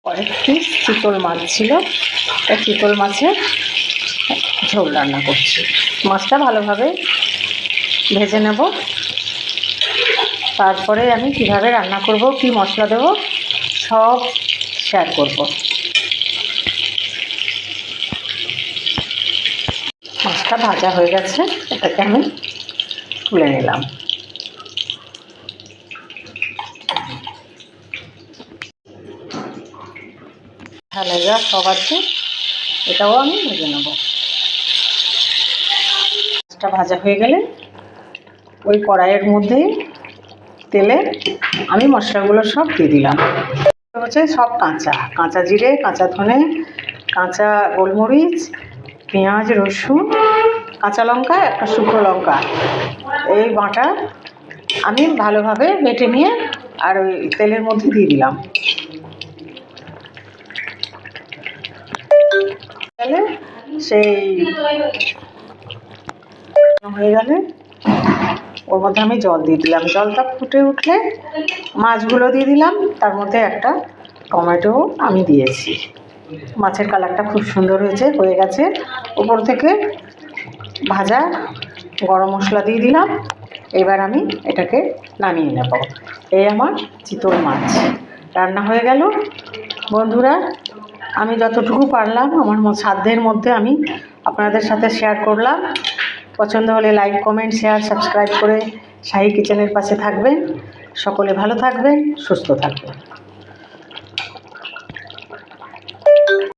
কয়েক পিস চিতল মাছ ছিল, এই চিতল মাছের ঝোল রান্না করছি। মাছটা ভালোভাবে ভেজে নেব, তারপরে আমি কিভাবে রান্না করব, কি মশলা দেব সব শেয়ার করব। মাছটা ভাজা হয়ে গেছে, এটাকে আমি তুলে নিলাম। ঢালে যা সব আছে, এটাও আমি ভেজে নেব। মাছটা ভাজা হয়ে গেলে ওই কড়াইয়ের মধ্যেই তেলে আমি মশলাগুলো সব দিয়ে দিলাম। হচ্ছে সব কাঁচা জিরে, কাঁচা ধনে, কাঁচা গোলমরিচ, পেঁয়াজ, রসুন, কাঁচা লঙ্কা, একটা শুকনো লঙ্কা, এই বাটা আমি ভালোভাবে বেটে নিয়ে আর ওই তেলের মধ্যে দিয়ে দিলাম। তাহলে সেই হয়ে গেলে ওর মধ্যে আমি জল দিয়ে দিলাম। জলটা ফুটে উঠলে মাছগুলো দিয়ে দিলাম, তার মধ্যে একটা টমেটো আমি দিয়েছি। মাছের কালারটা খুব সুন্দর হয়ে গেছে। উপর থেকে ভাজা গরম মশলা দিয়ে দিলাম। এবার আমি এটাকে নামিয়ে নেব। এই আমার চিতল মাছ রান্না হয়ে গেল। বন্ধুরা, আমি যতটুকু পারলাম আমার সাধ্যের মধ্যে আমি আপনাদের সাথে শেয়ার করলাম। পছন্দ হলে লাইক, কমেন্ট, শেয়ার, সাবস্ক্রাইব করে শাহী কিচেনের পাশে থাকবেন। সকলে ভালো থাকবেন, সুস্থ থাকবেন।